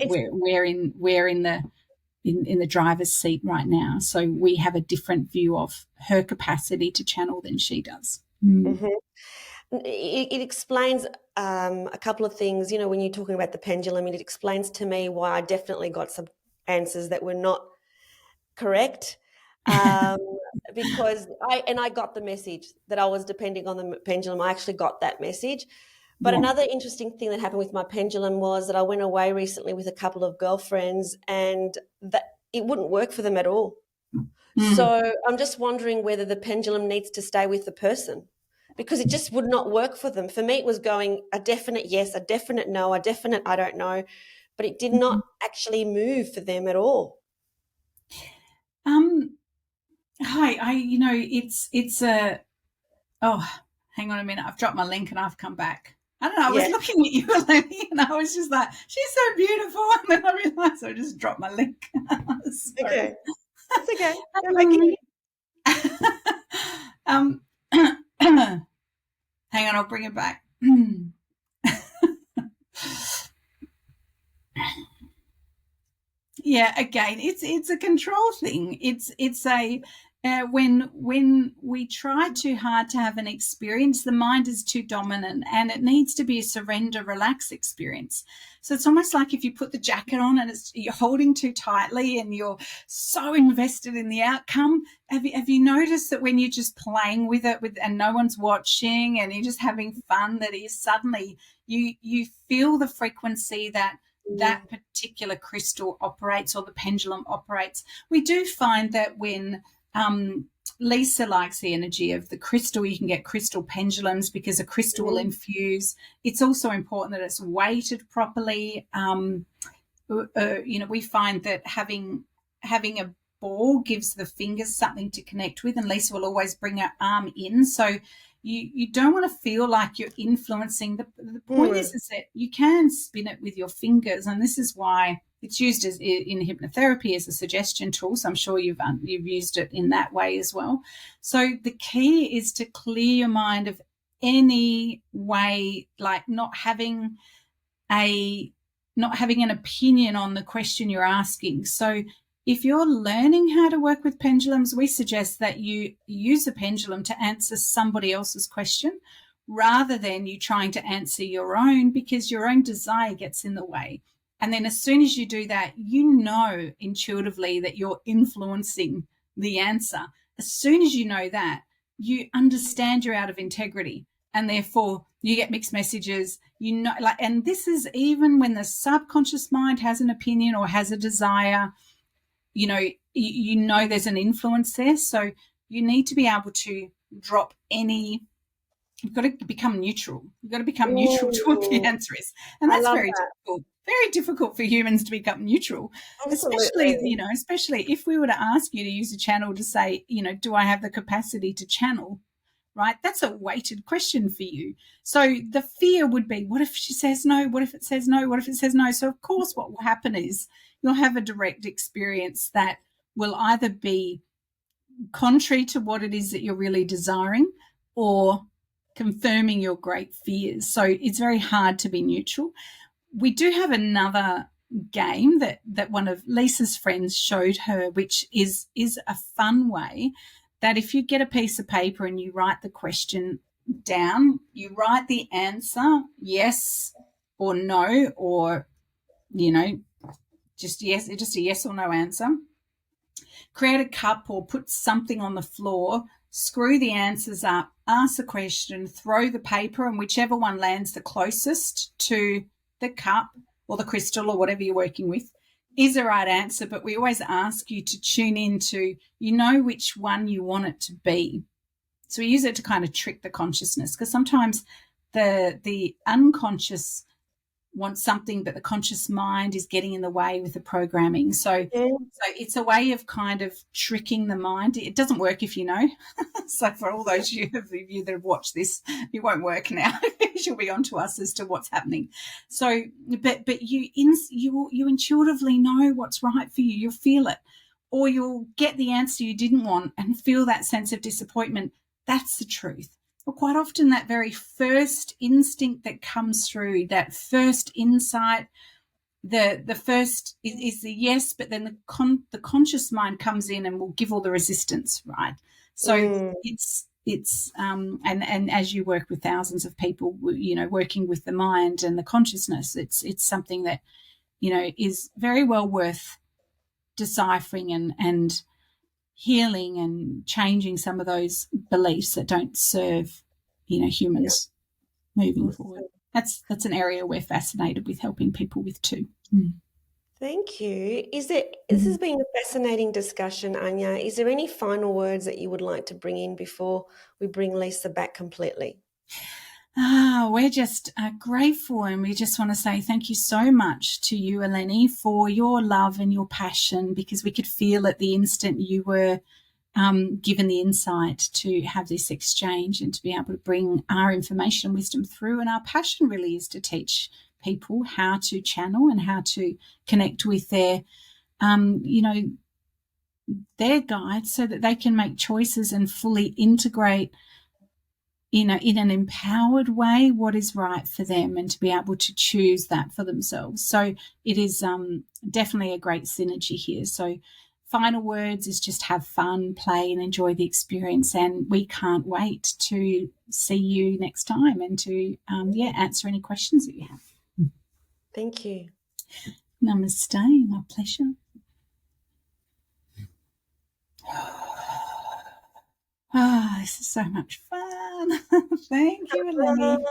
the driver's seat right now. So we have a different view of her capacity to channel than she does. It explains a couple of things. When you're talking about the pendulum, it explains to me why I definitely got some answers that were not correct. Because I got the message that I was depending on the pendulum. I actually got that message. But another interesting thing that happened with my pendulum was that I went away recently with a couple of girlfriends, and that it wouldn't work for them at all. So I'm just wondering whether the pendulum needs to stay with the person, because it just would not work for them. For me, it was going a definite yes, a definite no, a definite I don't know, but it did not actually move for them at all. It's a, hang on a minute. I've dropped my link and I've come back. I don't know. I was looking at you, Eleni, and I was just like, she's so beautiful. And then I realised I just dropped my link. Okay. That's okay. Hang on, I'll bring it back. Yeah, again, it's a control thing. It's a when we try too hard to have an experience, the mind is too dominant, and it needs to be a surrender, relax experience. So it's almost like if you put the jacket on and you're holding too tightly and you're so invested in the outcome. Have you noticed that when you're just playing with it and no one's watching and you're just having fun, that is suddenly you feel the frequency that particular crystal operates, or the pendulum operates. We do find that when Lisa likes the energy of the crystal, you can get crystal pendulums because a crystal will infuse. It's also important that it's weighted properly. We find that having a ball gives the fingers something to connect with, and Lisa will always bring her arm in. So you don't want to feel like you're influencing. The point is that you can spin it with your fingers, and this is why it's used as in hypnotherapy as a suggestion tool. So I'm sure you've used it in that way as well. So the key is to clear your mind of any way, like not having an opinion on the question you're asking. So if you're learning how to work with pendulums, we suggest that you use a pendulum to answer somebody else's question rather than you trying to answer your own, because your own desire gets in the way. And then as soon as you do that, you know intuitively that you're influencing the answer. As soon as you know that, you understand you're out of integrity, and therefore you get mixed messages, and this is even when the subconscious mind has an opinion or has a desire, you know there's an influence there. So you need to be able to drop you've got to become neutral. You've got to become neutral to what the answer is. And that's difficult. Very difficult for humans to become neutral. Absolutely. Especially if we were to ask you to use a channel to say, do I have the capacity to channel? Right? That's a weighted question for you. So the fear would be, what if she says no? What if it says no? What if it says no? So of course what will happen is you'll have a direct experience that will either be contrary to what it is that you're really desiring or confirming your great fears. So it's very hard to be neutral. We do have another game that one of Lisa's friends showed her, which is a fun way that if you get a piece of paper and you write the question down, you write the answer, yes or no, or, just a yes or no answer. Create a cup or put something on the floor, screw the answers up, ask the question, throw the paper, and whichever one lands the closest to the cup or the crystal or whatever you're working with is the right answer. But we always ask you to tune into, which one you want it to be. So we use it to kind of trick the consciousness, because sometimes the unconscious wants something, but the conscious mind is getting in the way with the programming. So it's a way of kind of tricking the mind. It doesn't work if you know. So for all those of you that have watched this, it won't work now. You'll be on to us as to what's happening. So, but you intuitively know what's right for you. You'll feel it, or you'll get the answer you didn't want and feel that sense of disappointment. That's the truth. But quite often that very first instinct that comes through, that first insight, the first is the yes, but then the conscious mind comes in and will give all the resistance, right? So it's and as you work with thousands of people, working with the mind and the consciousness, it's something that is very well worth deciphering and healing and changing some of those beliefs that don't serve, humans moving forward. That's an area we're fascinated with helping people with too. Thank you. This has been a fascinating discussion, Anya. Is there any final words that you would like to bring in before we bring Lisa back completely? We're just grateful, and we just want to say thank you so much to you, Eleni, for your love and your passion, because we could feel at the instant you were given the insight to have this exchange and to be able to bring our information and wisdom through. And our passion really is to teach people how to channel and how to connect with their guides so that they can make choices and fully integrate in an empowered way what is right for them, and to be able to choose that for themselves. So it is definitely a great synergy here. So final words is just have fun, play, and enjoy the experience. And we can't wait to see you next time and to answer any questions that you have. Thank you. Namaste. My pleasure. This is so much fun. Thank you, Eleni.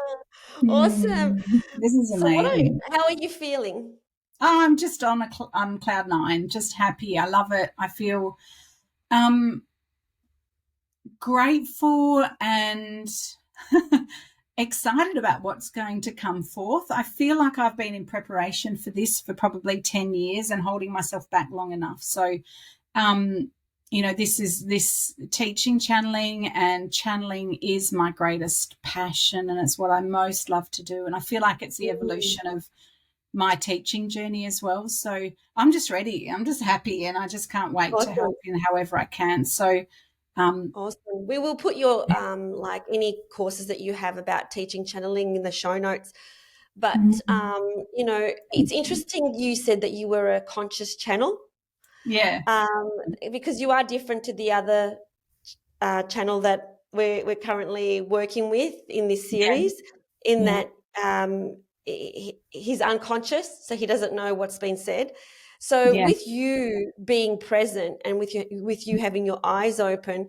Awesome. This is amazing. How are you feeling? I'm just on cloud nine, just happy. I love it. I feel grateful and excited about what's going to come forth. I feel like I've been in preparation for this for probably 10 years and holding myself back long enough. So this teaching channeling, and channeling is my greatest passion, and it's what I most love to do. And I feel like it's the evolution of my teaching journey as well. So I'm just ready. I'm just happy, and I just can't wait to help in however I can. So awesome. We will put your like any courses that you have about teaching channeling in the show notes. But it's interesting you said that you were a conscious channel. Yeah. Because you are different to the other channel that we're currently working with in this series, that he's unconscious, so he doesn't know what's been said. So with you being present and with you having your eyes open,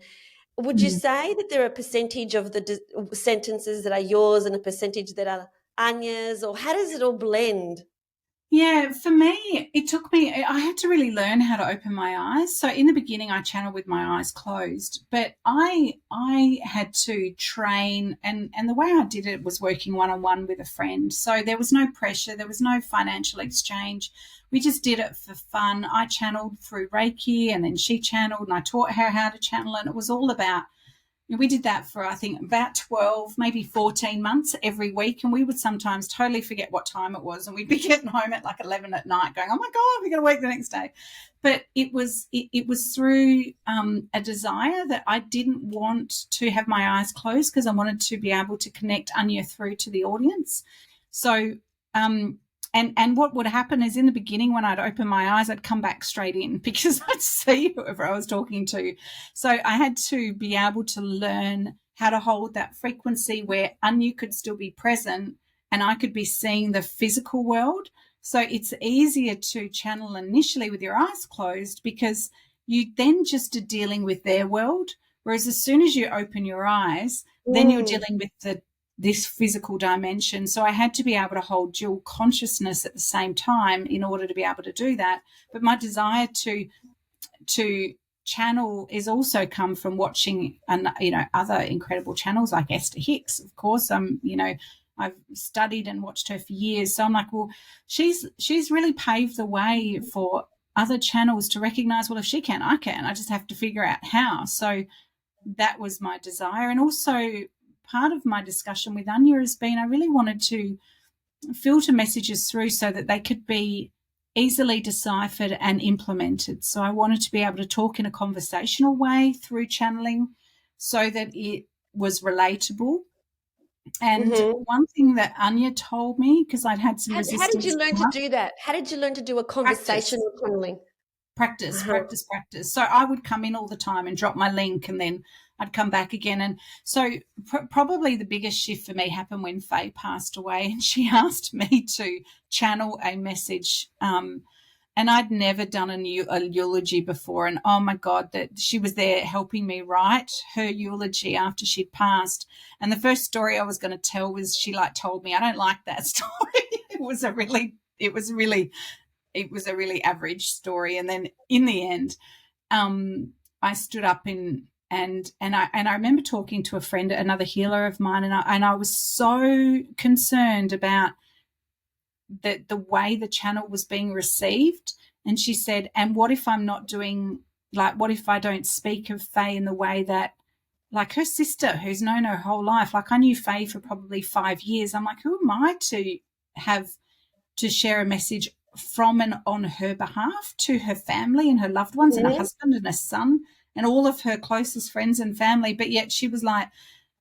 would you say that there are a percentage of the sentences that are yours and a percentage that are Anya's, or how does it all blend? Yeah, for me, I had to really learn how to open my eyes. So in the beginning, I channeled with my eyes closed, but I had to train, and the way I did it was working one-on-one with a friend. So there was no pressure, there was no financial exchange. We just did it for fun. I channeled through Reiki, and then she channeled, and I taught her how to channel, and it was all about, we did that for, I think, about 12, maybe 14 months every week. And we would sometimes totally forget what time it was. And we'd be getting home at like 11 at night going, oh, my God, we got to work the next day. But it was through a desire that I didn't want to have my eyes closed, because I wanted to be able to connect Anya through to the audience. So and what would happen is, in the beginning, when I'd open my eyes, I'd come back straight in, because I'd see whoever I was talking to. So I had to be able to learn how to hold that frequency where Anya could still be present and I could be seeing the physical world. So it's easier to channel initially with your eyes closed, because you then just are dealing with their world. Whereas as soon as you open your eyes, then you're dealing with this physical dimension. So I had to be able to hold dual consciousness at the same time in order to be able to do that. But my desire to channel is also come from watching other incredible channels like Esther Hicks, of course. I've studied and watched her for years. So I'm like, well, she's really paved the way for other channels to recognize, well, if she can, I can. I just have to figure out how. So that was my desire. And also, part of my discussion with Anya has been, I really wanted to filter messages through so that they could be easily deciphered and implemented. So I wanted to be able to talk in a conversational way through channeling so that it was relatable. And one thing that Anya told me, because I'd had some resistance. How did you learn to do that? How did you learn to do a conversational channeling? Practice. So I would come in all the time and drop my link, and then I'd come back again. And so probably the biggest shift for me happened when Faye passed away, and she asked me to channel a message. And I'd never done a eulogy before. And, oh, my God, that she was there helping me write her eulogy after she'd passed. And the first story I was going to tell was, she told me, I don't like that story. It was a really average story. And then in the end, I stood up and I remember talking to a friend, another healer of mine, and I was so concerned about the way the channel was being received. And she said, and what if I'm not doing, what if I don't speak of Faye in the way that, like, her sister, who's known her whole life, like, I knew Faye for probably 5 years. I'm like, who am I to have to share a message from and on her behalf to her family and her loved ones and her husband and her son and all of her closest friends and family? But yet she was like,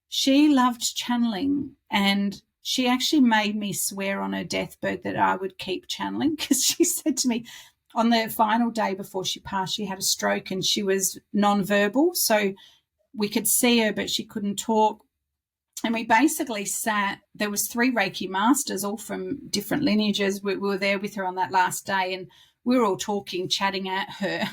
she loved channeling, and she actually made me swear on her deathbed that I would keep channeling, because she said to me on the final day before she passed, she had a stroke and she was nonverbal. So we could see her, but she couldn't talk. And we basically sat, there was 3 Reiki masters, all from different lineages. We were there with her on that last day, and we were all talking, chatting at her.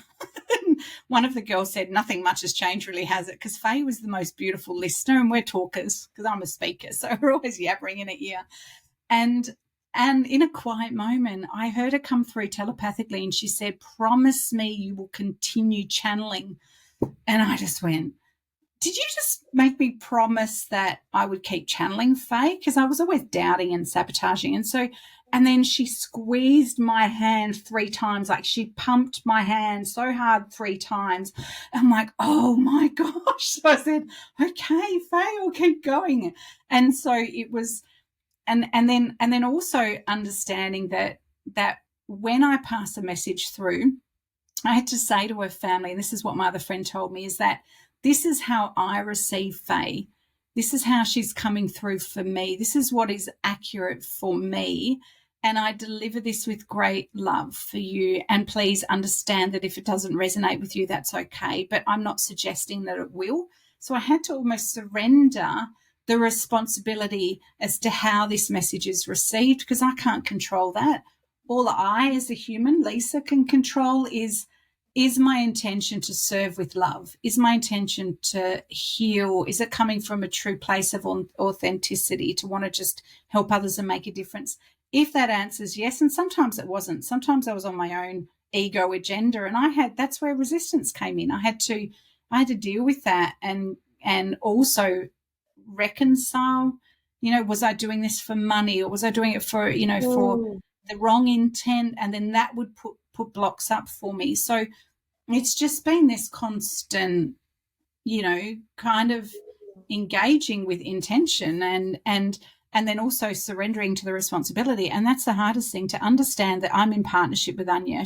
One of the girls said, nothing much has changed, really, has it? Because Faye was the most beautiful listener, and we're talkers, because I'm a speaker, so we're always yabbering in her ear. And in a quiet moment, I heard her come through telepathically, and she said, promise me you will continue channeling. And I just went, did you just make me promise that I would keep channeling, Faye? Because I was always doubting and sabotaging. And so and then she squeezed my hand 3 times, like she pumped my hand so hard 3 times. I'm like, oh my gosh. So I said, okay, Faye, I'll keep going. And so it was, and then also understanding that when I pass a message through, I had to say to her family, and this is what my other friend told me, is that this is how I receive Faye. This is how she's coming through for me. This is what is accurate for me. And I deliver this with great love for you. And please understand that if it doesn't resonate with you, that's okay. But I'm not suggesting that it will. So I had to almost surrender the responsibility as to how this message is received, because I can't control that. All I, as a human, Lisa, can control is my intention to serve with love? Is my intention to heal? Is it coming from a true place of authenticity to want to just help others and make a difference? If that answers yes, and sometimes it wasn't. Sometimes I was on my own ego agenda, and that's where resistance came in. I had to deal with that and also reconcile, was I doing this for money, or was I doing it for, for the wrong intent? And then that would put blocks up for me. So it's just been this constant, kind of engaging with intention and then also surrendering to the responsibility. And that's the hardest thing, to understand that I'm in partnership with Anya.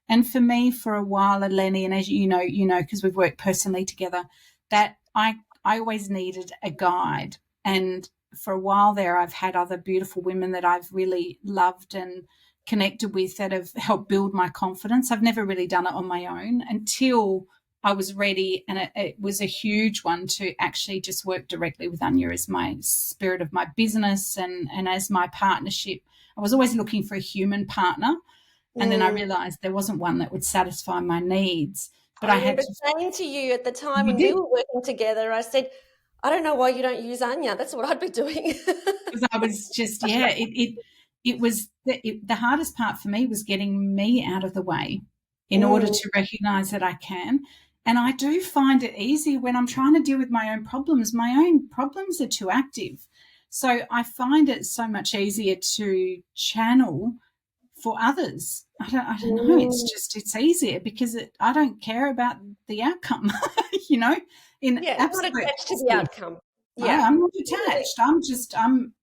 And for me, for a while, Eleni, and as you know, because we've worked personally together, that I always needed a guide. And for a while there, I've had other beautiful women that I've really loved and connected with that have helped build my confidence. I've never really done it on my own until I was ready, and it was a huge one to actually just work directly with Anya as my spirit of my business and as my partnership. I was always looking for a human partner, and then I realised there wasn't one that would satisfy my needs. But I remember saying to you at the time when we were working together, I said, I don't know why you don't use Anya. That's what I'd be doing. Because I was just, it was the hardest part for me was getting me out of the way in order to recognise that I can. And I do find it easy when I'm trying to deal with my own problems. My own problems are too active. So I find it so much easier to channel for others. I don't know. It's easier because I don't care about the outcome, Not attached to the outcome. Yeah. I'm not attached.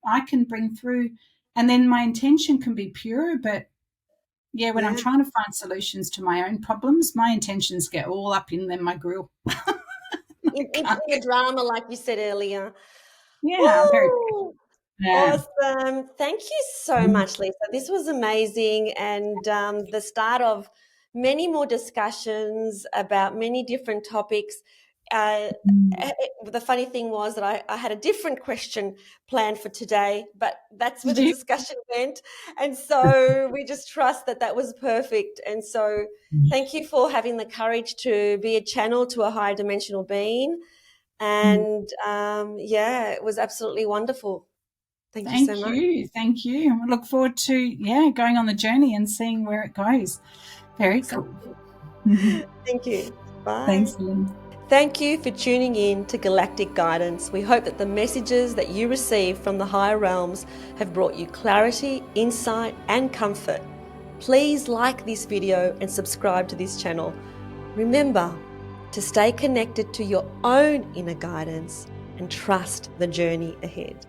I can bring through, and then my intention can be pure. But when I'm trying to find solutions to my own problems, my intentions get all up in my grill. in the drama, like you said earlier. Yeah, I'm very awesome. Thank you so much, Lisa. This was amazing, and the start of many more discussions about many different topics. The funny thing was that I had a different question planned for today, but that's where the discussion went. And so we just trust that was perfect. And so thank you for having the courage to be a channel to a higher dimensional being. And it was absolutely wonderful. Thank you so much. Thank you. I look forward to going on the journey and seeing where it goes. Very cool. Thank you. Bye. Thanks, Lynn. Thank you for tuning in to Galactic Guidance. We hope that the messages that you receive from the higher realms have brought you clarity, insight, and comfort. Please like this video and subscribe to this channel. Remember to stay connected to your own inner guidance and trust the journey ahead.